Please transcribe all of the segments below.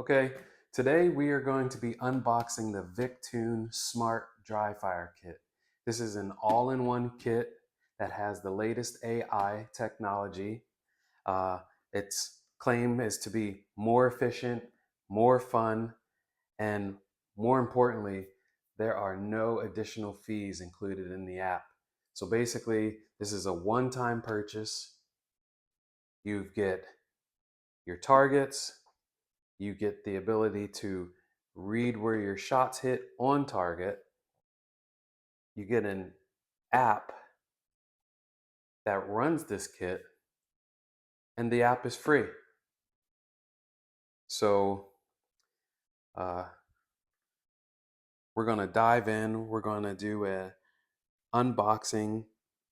Okay, today we are going to be unboxing the Victune Smart Dryfire kit. This is an all-in-one kit that has the latest AI technology. Its claim is to be more efficient, more fun, and more importantly, there are no additional fees included in the app. So basically, this is a one-time purchase. You get your targets, you get the ability to read where your shots hit on target. You get an app that runs this kit, and the app is free. So uh, we're going to dive in. We're going to do a unboxing,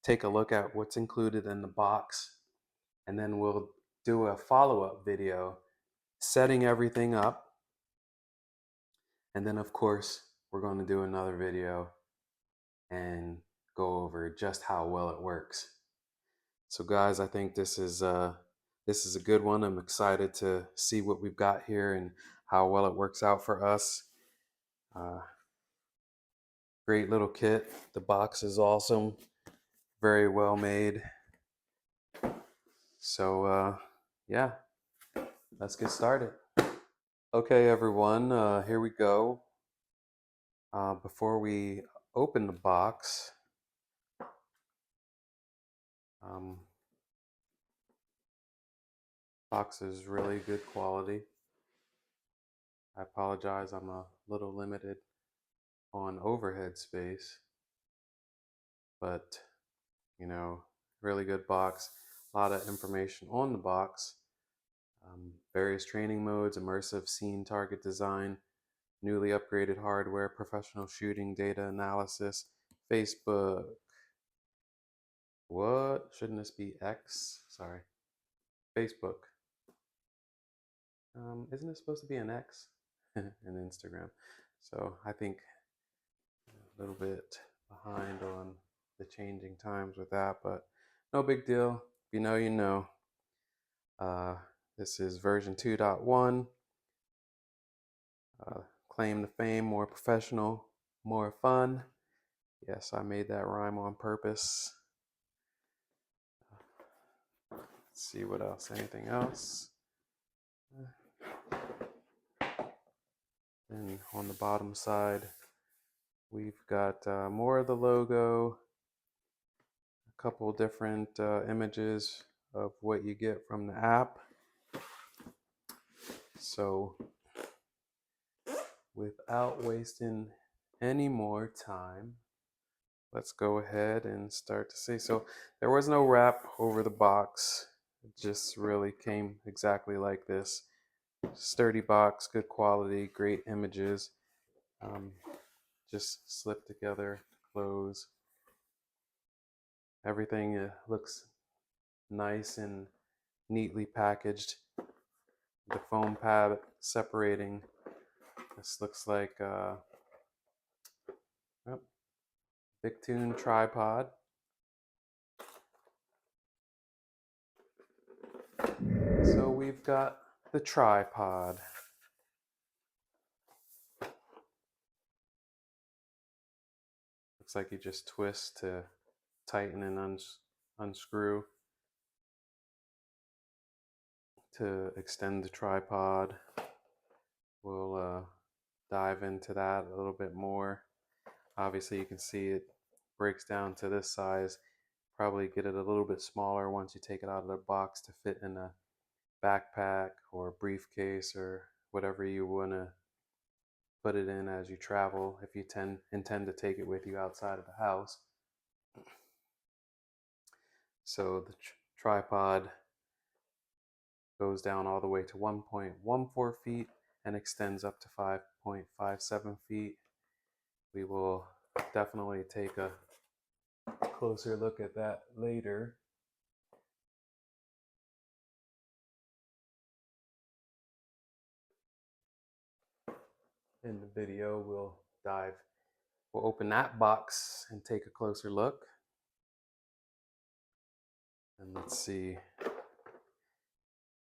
take a look at what's included in the box, and then we'll do a follow-up video setting everything up. And then, of course, we're going to do another video and go over just how well it works. So guys, I think this is a good one. I'm excited to see what we've got here and how well it works out for us. Great little kit. The box is awesome, very well made. So yeah, let's get started. Okay, everyone, here we go. Before we open the box, box is really good quality. I apologize, I'm a little limited on overhead space, but you know, really good box. A lot of information on the box. Various training modes, immersive scene target design, newly upgraded hardware, professional shooting, data analysis, Facebook. What? Shouldn't this be X? Sorry. Facebook. Isn't it supposed to be an X? And Instagram. So I think a little bit behind on the changing times with that, but no big deal. If you know, you know. This is version 2.1. Claim to fame, more professional, more fun. Yes, I made that rhyme on purpose. Let's see what else. Anything else? Then on the bottom side, we've got more of the logo, a couple different images of what you get from the app. So without wasting any more time, let's go ahead and start to see. So there was no wrap over the box. It just really came exactly like this. Sturdy box, good quality, great images. Just slip together, close. Everything looks nice and neatly packaged. The foam pad separating. This looks like Victune tripod. So we've got the tripod. Looks like you just twist to tighten and unscrew to extend the tripod. We'll dive into that a little bit more. Obviously you can see it breaks down to this size. Probably get it a little bit smaller once you take it out of the box to fit in a backpack or briefcase or whatever you want to put it in as you travel, if you intend to take it with you outside of the house. So the tripod goes down all the way to 1.14 feet and extends up to 5.57 feet. We will definitely take a closer look at that later. In the video, we'll open that box and take a closer look. And let's see,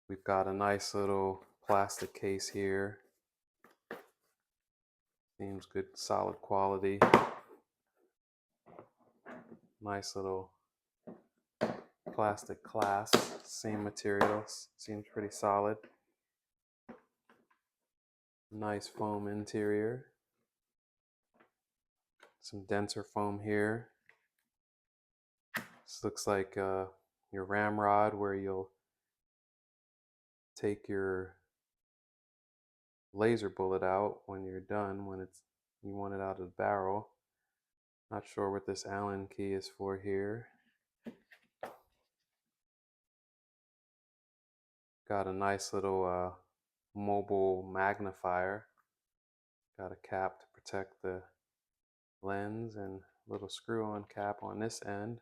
we've got a nice little plastic case here. Seems good, solid quality. Nice little plastic clasp, same materials, seems pretty solid. Nice foam interior. Some denser foam here. This looks like your ramrod where you'll take your laser bullet out when you're done, when you want it out of the barrel. Not sure what this Allen key is for here. Got a nice little mobile magnifier. Got a cap to protect the lens and little screw-on cap on this end.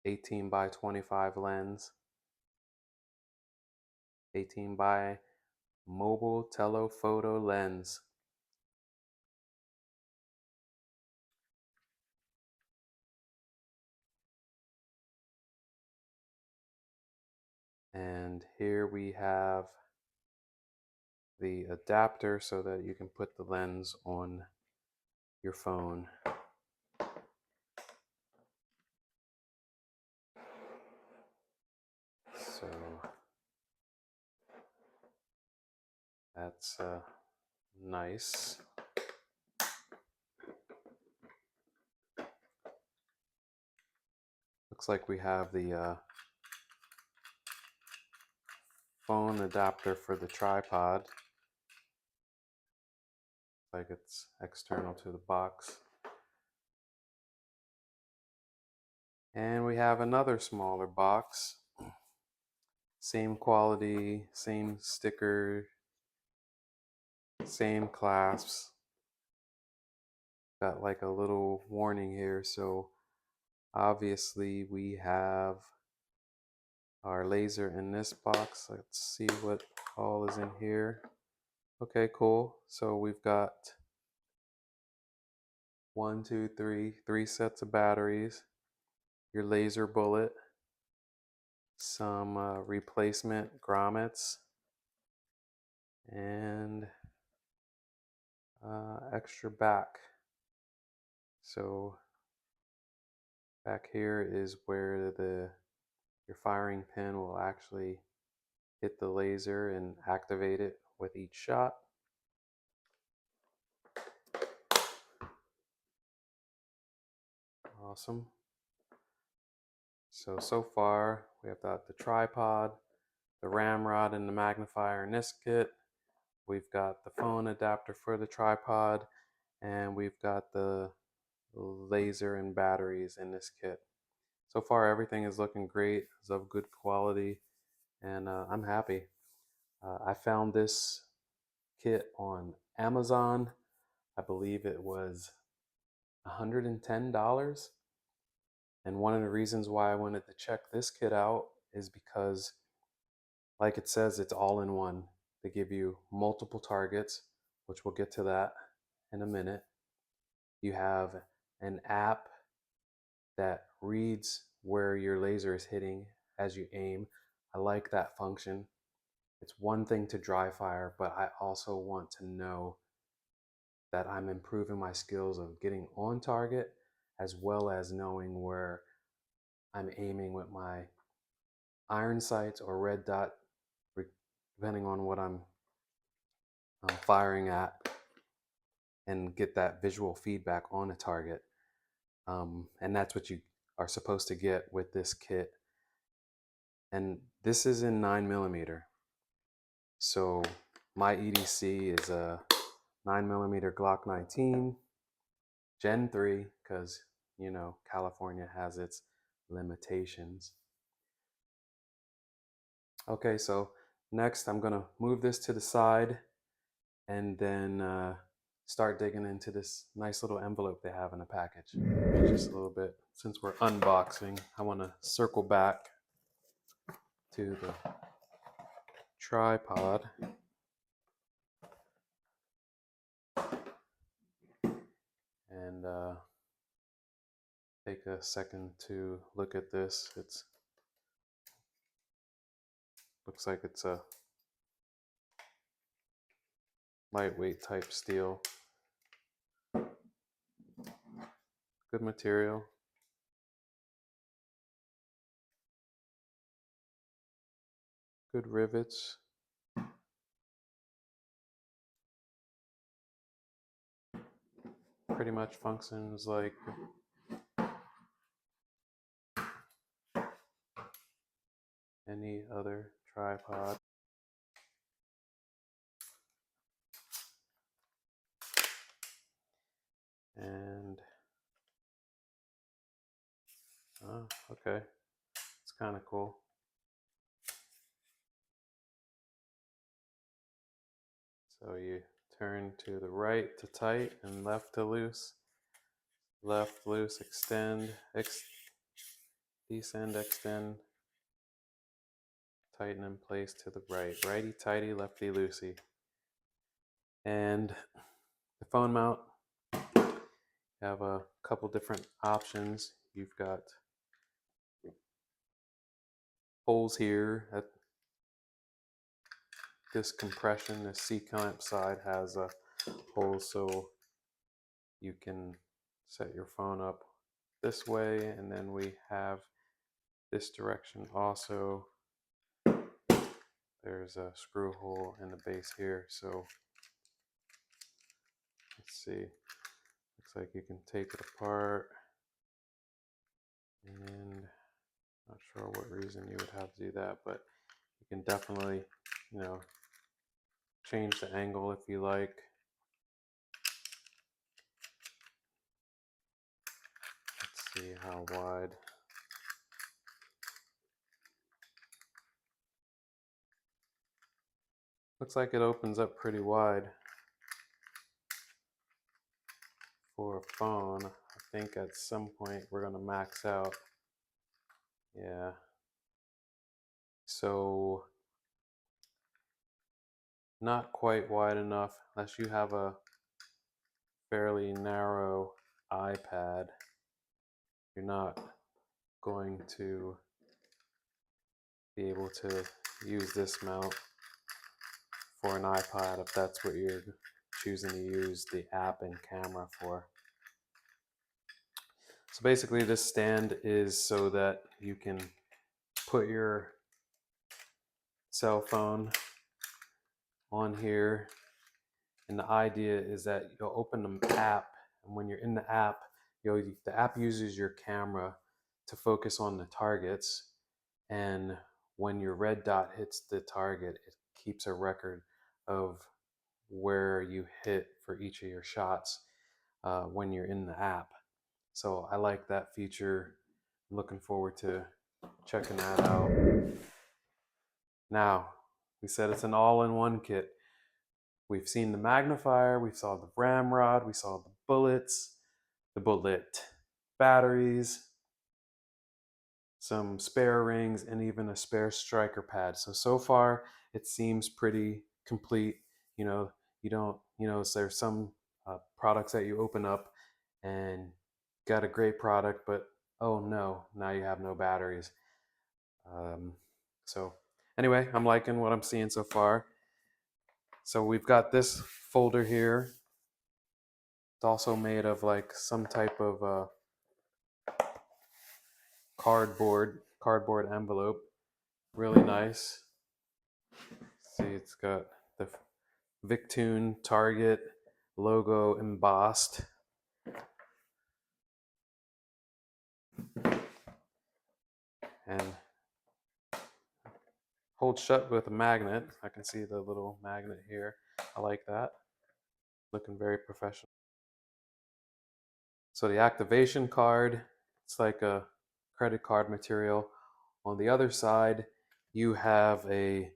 (18 by 25 lens. 18 by mobile telephoto lens. And here we have the adapter so that you can put the lens on your phone. So that's nice. Looks like we have the phone adapter for the tripod. Like it's external to the box. And we have another smaller box. Same quality, same sticker, same clasps. Got like a little warning here, so obviously we have our laser in this box. Let's see what all is in here. Okay, cool. So we've got 3 sets of batteries, your laser bullet, some replacement grommets, and extra back. So back here is where your firing pin will actually hit the laser and activate it with each shot. Awesome. So far we have got the tripod, the ramrod and the magnifier in this kit. We've got the phone adapter for the tripod, and we've got the laser and batteries in this kit. So far everything is looking great, it's of good quality, and I'm happy. I found this kit on Amazon. I believe it was $110. And one of the reasons why I wanted to check this kit out is because, like it says, it's all in one. They give you multiple targets, which we'll get to that in a minute. You have an app that reads where your laser is hitting as you aim. I like that function. It's one thing to dry fire, but I also want to know that I'm improving my skills of getting on target, as well as knowing where I'm aiming with my iron sights or red dot, depending on what I'm firing at, and get that visual feedback on a target. And that's what you are supposed to get with this kit. And this is in 9mm. So my EDC is a 9mm Glock 19 Gen 3, because you know California has its limitations. Okay, so next I'm gonna move this to the side and then start digging into this nice little envelope they have in the package. Just a little bit, since we're unboxing, I want to circle back to the tripod. And take a second to look at this. It's looks like it's a lightweight type steel. Good material. Good rivets. Pretty much functions like any other tripod. And oh, okay, it's kind of cool. So you turn to the right to tight and left to loose. Left loose, extend, descend, extend, tighten in place to the right. Righty tighty, lefty loosey. And the phone mount, you have a couple different options. You've got holes here at this compression. The C-clamp side has a hole so you can set your phone up this way, and then we have this direction also. There's a screw hole in the base here, so let's see. Looks like you can take it apart, and not sure what reason you would have to do that, but you can definitely, change the angle if you like. Let's see how wide. Looks like it opens up pretty wide for a phone. I think at some point we're going to max out. Yeah. So not quite wide enough unless you have a fairly narrow iPad. You're not going to be able to use this mount for an iPad if that's what you're choosing to use the app and camera for. So basically this stand is so that you can put your cell phone on here, and the idea is that you'll open an app, and when you're in the app, the app uses your camera to focus on the targets, and when your red dot hits the target, it keeps a record of where you hit for each of your shots when you're in the app. So I like that feature. I'm looking forward to checking that out. Now, we said it's an all-in-one kit. We've seen the magnifier, we saw the ramrod, we saw the bullets, the bullet batteries, some spare rings, and even a spare striker pad. So far it seems pretty complete. You don't, so there's some products that you open up and got a great product, but oh no, now you have no batteries. So anyway, I'm liking what I'm seeing so far. So we've got this folder here. It's also made of like some type of cardboard envelope. Really nice. See, it's got the Victune Target logo embossed. And holds shut with a magnet. I can see the little magnet here. I like that. Looking very professional. So the activation card, it's like a credit card material. On the other side, you have a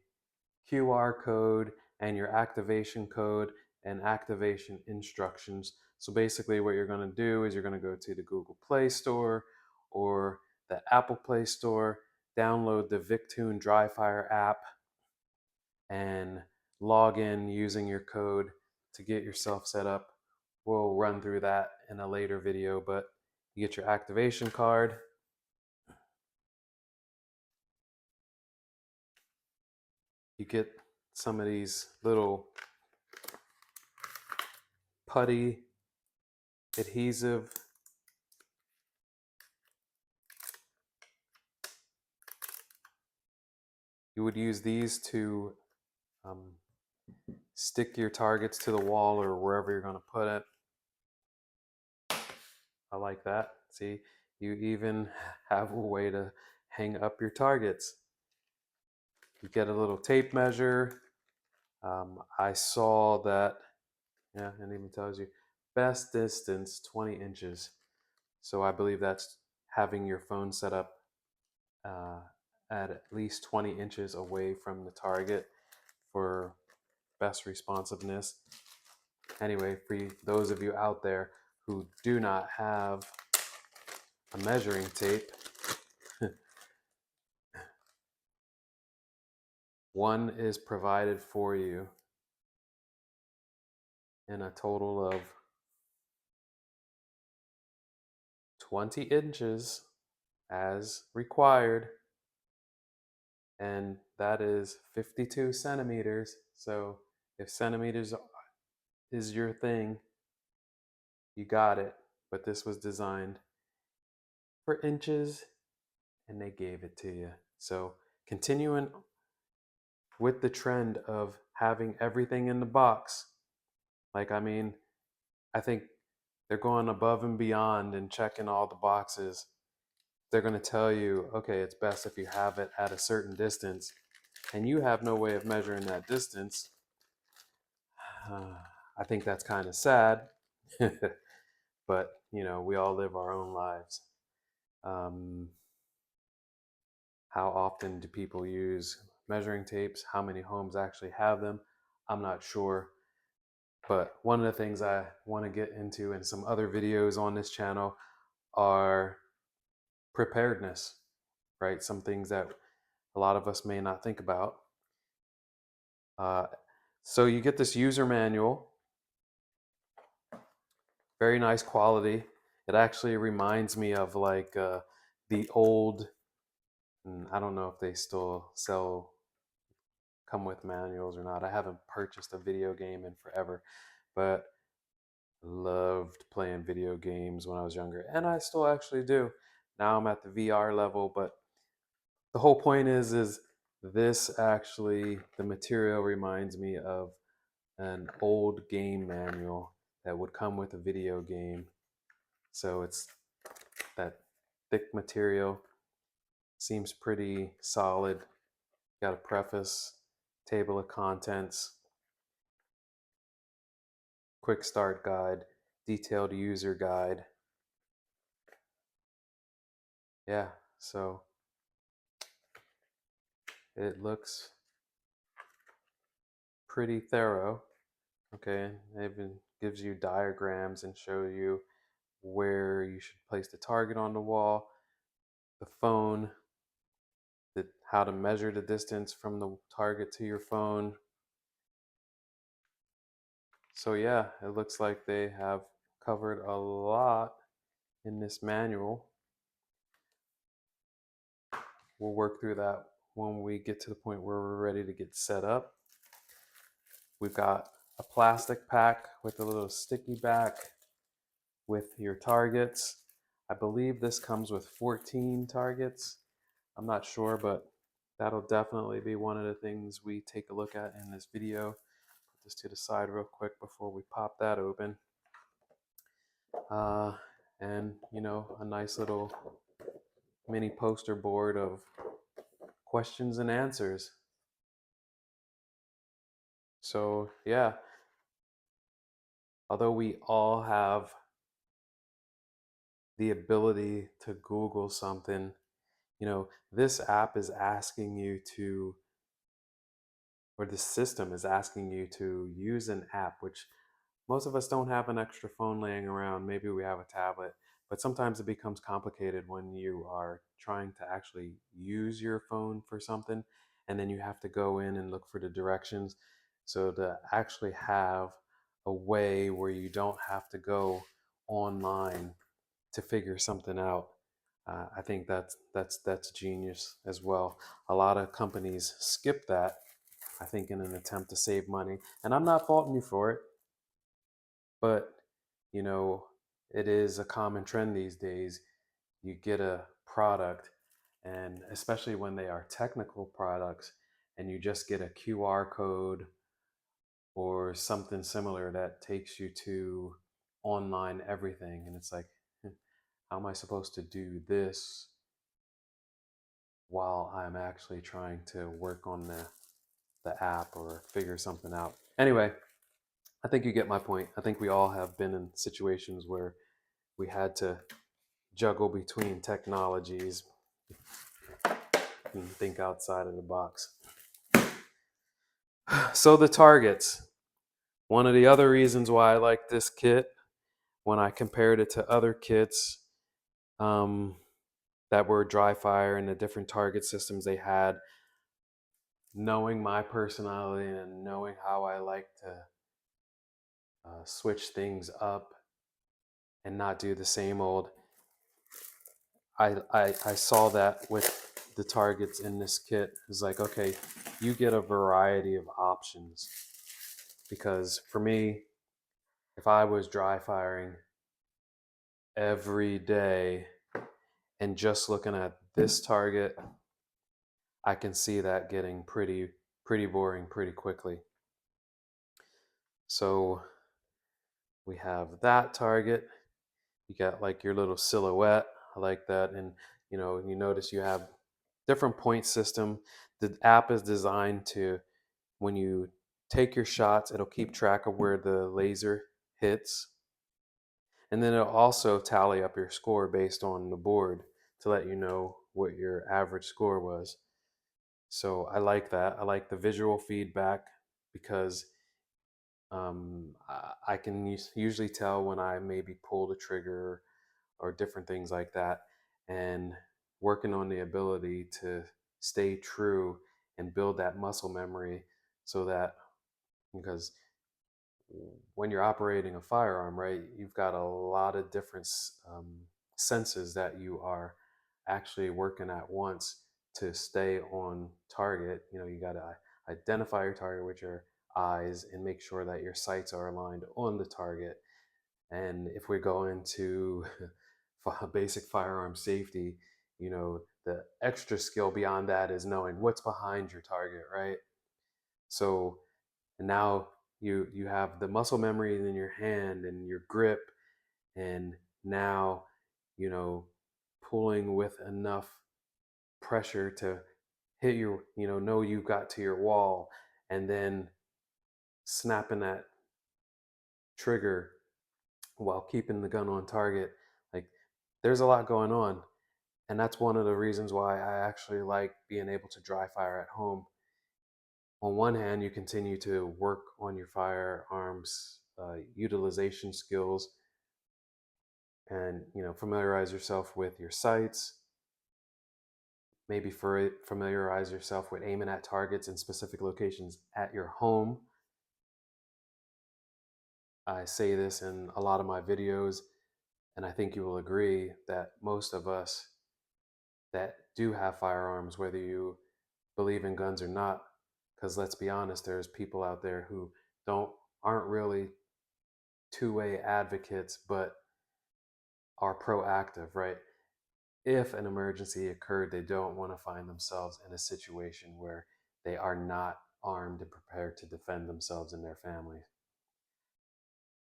QR code and your activation code and activation instructions. So basically what you're going to do is you're going to go to the Google Play Store or the Apple Play Store, download the Victune Dryfire app, and log in using your code to get yourself set up. We'll run through that in a later video, but You get your activation card. You get some of these little putty adhesive. You would use these to um, stick your targets to the wall or wherever you're going to put it. I like that. See, you even have a way to hang up your targets. You get a little tape measure. I saw that, yeah, it even tells you best distance 20 inches. So I believe that's having your phone set up uh, at least 20 inches away from the target for best responsiveness. Anyway, for those of you out there who do not have a measuring tape, one is provided for you in a total of 20 inches as required, and that is 52 centimeters. So if centimeters is your thing, you got it. But this was designed for inches and they gave it to you. So continuing with the trend of having everything in the box, like, I mean, I think they're going above and beyond and checking all the boxes. They're going to tell you, okay, it's best if you have it at a certain distance, and you have no way of measuring that distance. I think that's kind of sad, but you know, we all live our own lives. Um, how often do people use measuring tapes? How many homes actually have them? I'm not sure. But one of the things I want to get into in some other videos on this channel are preparedness, right? Some things that a lot of us may not think about. Uh, so you get this user manual, very nice quality. It actually reminds me of like the old, I don't know if they still come with manuals or not. I haven't purchased a video game in forever, but loved playing video games when I was younger, and I still actually do. Now I'm at the VR level, but the whole point is this actually, the material reminds me of an old game manual that would come with a video game. So it's that thick material, seems pretty solid. Got a preface, table of contents, quick start guide, detailed user guide. Yeah, so it looks pretty thorough. Okay, it even gives you diagrams and show you where you should place the target on the wall, the phone, how to measure the distance from the target to your phone. So yeah, it looks like they have covered a lot in this manual. We'll work through that when we get to the point where we're ready to get set up. We've got a plastic pack with a little sticky back with your targets. I believe this comes with 14 targets. I'm not sure, but that'll definitely be one of the things we take a look at in this video. Put this to the side real quick before we pop that open. Uh, and, you know, a nice little mini poster board of questions and answers. So, yeah, although we all have the ability to Google something, you know, this app is asking you to, or the system is asking you to use an app, which most of us don't have an extra phone laying around. Maybe we have a tablet, but sometimes it becomes complicated when you are trying to actually use your phone for something, and then you have to go in and look for the directions. So to actually have a way where you don't have to go online to figure something out. I think that's genius as well. A lot of companies skip that, I think, in an attempt to save money, and I'm not faulting you for it, but you know, it is a common trend these days. You get a product, and especially when they are technical products, and you just get a QR code or something similar that takes you to online everything, and it's like, how am I supposed to do this while I'm actually trying to work on the app or figure something out? Anyway, I think you get my point. I think we all have been in situations where we had to juggle between technologies and think outside of the box. So the targets. One of the other reasons why I like this kit, when I compared it to other kits um, that were Dryfire and the different target systems they had, knowing my personality and knowing how I like to switch things up and not do the same old, I saw that with the targets in this kit. It's like, okay, you get a variety of options. Because for me, if I was dry firing every day and just looking at this target, I can see that getting pretty boring pretty quickly. So we have that target. You got like your little silhouette. I like that. And you notice you have different point system. The app is designed to, when you take your shots, it'll keep track of where the laser hits. And then it'll also tally up your score based on the board to let you know what your average score was. So I like that. I like the visual feedback because I can usually tell when I maybe pull the trigger or different things like that, and working on the ability to stay true and build that muscle memory, so that, because when you're operating a firearm, right, you've got a lot of different senses that you are actually working at once to stay on target. You got to identify your target with your eyes and make sure that your sights are aligned on the target. And if we go into basic firearm safety, the extra skill beyond that is knowing what's behind your target, right? So, and now you have the muscle memory in your hand and your grip, and now, you know pulling with enough pressure to hit your, know you got to your wall, and then snapping that trigger while keeping the gun on target. Like, there's a lot going on, and that's one of the reasons why I actually like being able to dry fire at home. On one hand, you continue to work on your firearms utilization skills, and familiarize yourself with your sights. Maybe familiarize yourself with aiming at targets in specific locations at your home. I say this in a lot of my videos, and I think you will agree that most of us that do have firearms, whether you believe in guns or not, because let's be honest, there's people out there who aren't really two-way advocates, but are proactive, right? If an emergency occurred, they don't want to find themselves in a situation where they are not armed and prepared to defend themselves and their family.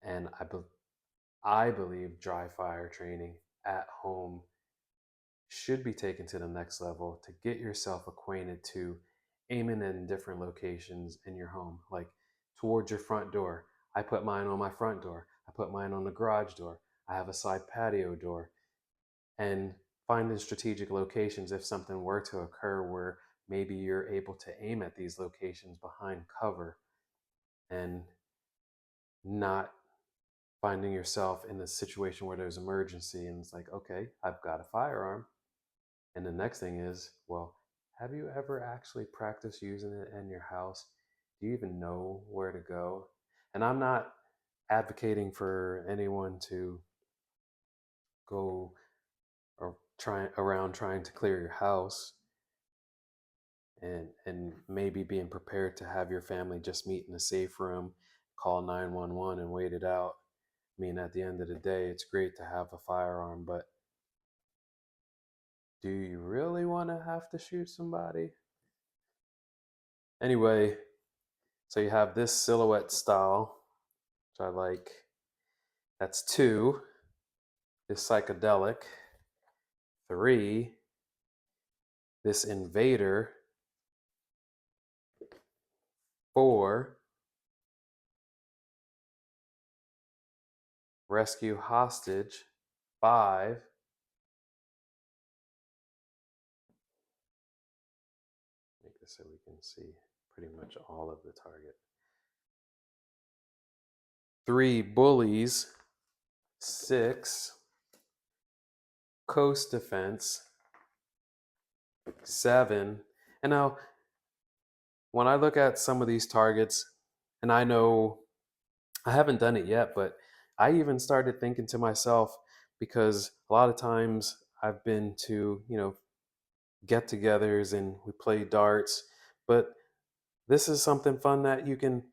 And I believe dry fire training at home should be taken to the next level to get yourself acquainted to aiming in different locations in your home, like towards your front door. I put mine on my front door. I put mine on the garage door. I have a side patio door. And finding strategic locations if something were to occur where maybe you're able to aim at these locations behind cover, and not finding yourself in a situation where there's emergency and it's like, okay, I've got a firearm. And the next thing is, well, have you ever actually practiced using it in your house? Do you even know where to go? And I'm not advocating for anyone to go or around trying to clear your house, and maybe being prepared to have your family just meet in a safe room, call 911 and wait it out. I mean, at the end of the day, it's great to have a firearm, but do you really want to have to shoot somebody? Anyway, so you have this silhouette style, which I like. That's 2. This psychedelic. 3. This invader. 4. Rescue hostage. 5. Make this so we can see pretty much all of the target. 3 bullies. 6 coast defense. 7. And now, when I look at some of these targets, and I know I haven't done it yet, but I even started thinking to myself, because a lot of times I've been to, get-togethers and we play darts, but this is something fun that you can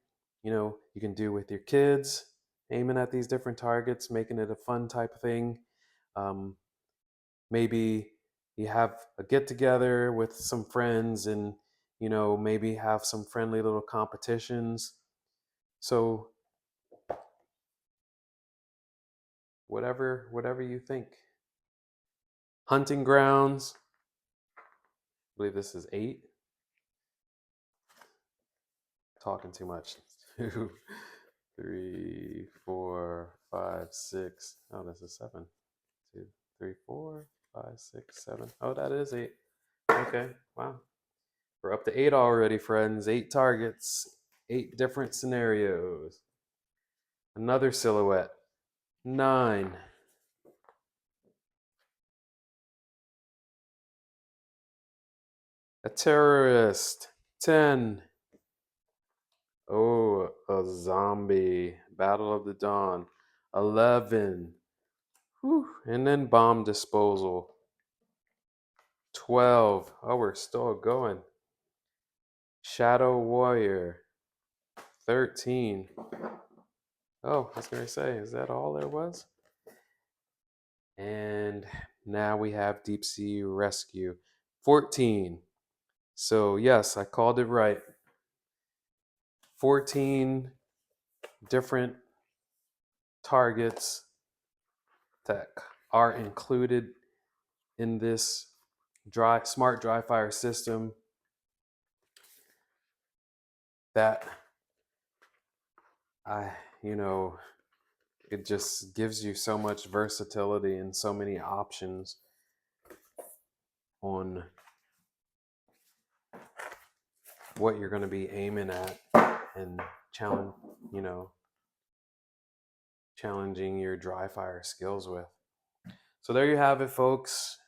do with your kids, aiming at these different targets, making it a fun type of thing. Um, Maybe you have a get together with some friends, and maybe have some friendly little competitions. So whatever you think. Hunting grounds. I believe this is 8. Talking too much. 2, 3, 4, 5, 6. Oh, this is 7. 2, 3, 4, 5, 6, 7. Oh, that is 8. Okay, wow. We're up to 8 already, friends. 8 targets, 8 different scenarios. Another silhouette. 9. A terrorist. 10. Oh, a zombie. Battle of the Dawn. 11. Whew. And then bomb disposal. 12. Oh, we're still going. Shadow Warrior. 13. Oh, I was going to say, is that all there was? And now we have Deep Sea Rescue. 14. So, yes, I called it right. 14 different targets that are included in this smart Dryfire system that I, it just gives you so much versatility and so many options on what you're going to be aiming at, and challenging your dry fire skills with. So there you have it, folks.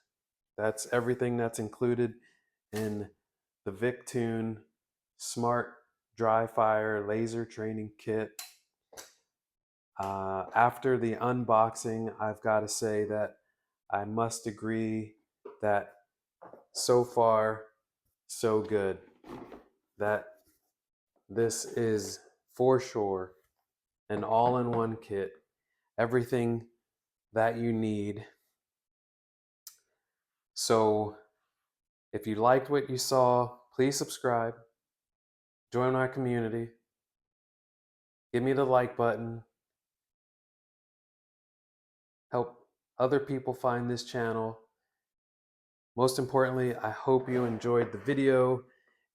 That's everything that's included in the Victune Smart Dry Fire Laser Training Kit. After the unboxing, I've got to say that I must agree that so far, so good. That this is for sure an all-in-one kit. Everything that you need. So if you liked what you saw, please subscribe, join my community, give me the like button, help other people find this channel. Most importantly, I hope you enjoyed the video.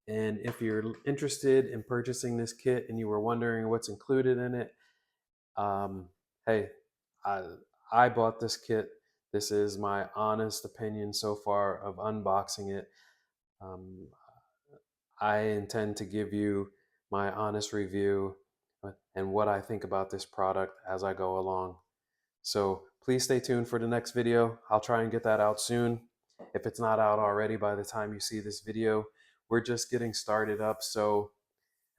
And if you're interested in purchasing this kit and you were wondering what's included in it, hey, I bought this kit. This is my honest opinion so far of unboxing it. I intend to give you my honest review and what I think about this product as I go along. So please stay tuned for the next video. I'll try and get that out soon. If it's not out already by the time you see this video, we're just getting started up. So,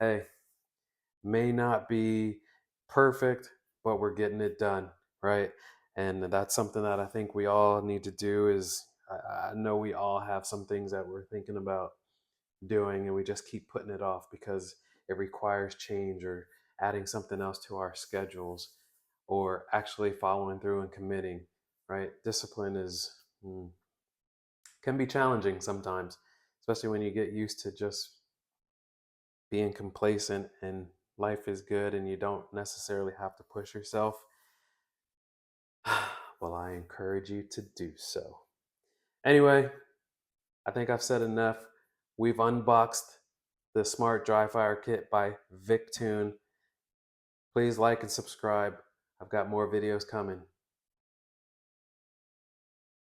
hey, may not be perfect, but we're getting it done, right? And that's something that I think we all need to do. Is I know we all have some things that we're thinking about doing, and we just keep putting it off because it requires change or adding something else to our schedules or actually following through and committing. Right? Discipline is can be challenging sometimes, especially when you get used to just being complacent and life is good and you don't necessarily have to push yourself. Well, I encourage you to do so. Anyway, I think I've said enough. We've unboxed the Smart Dryfire Kit by Victune. Please like and subscribe. I've got more videos coming.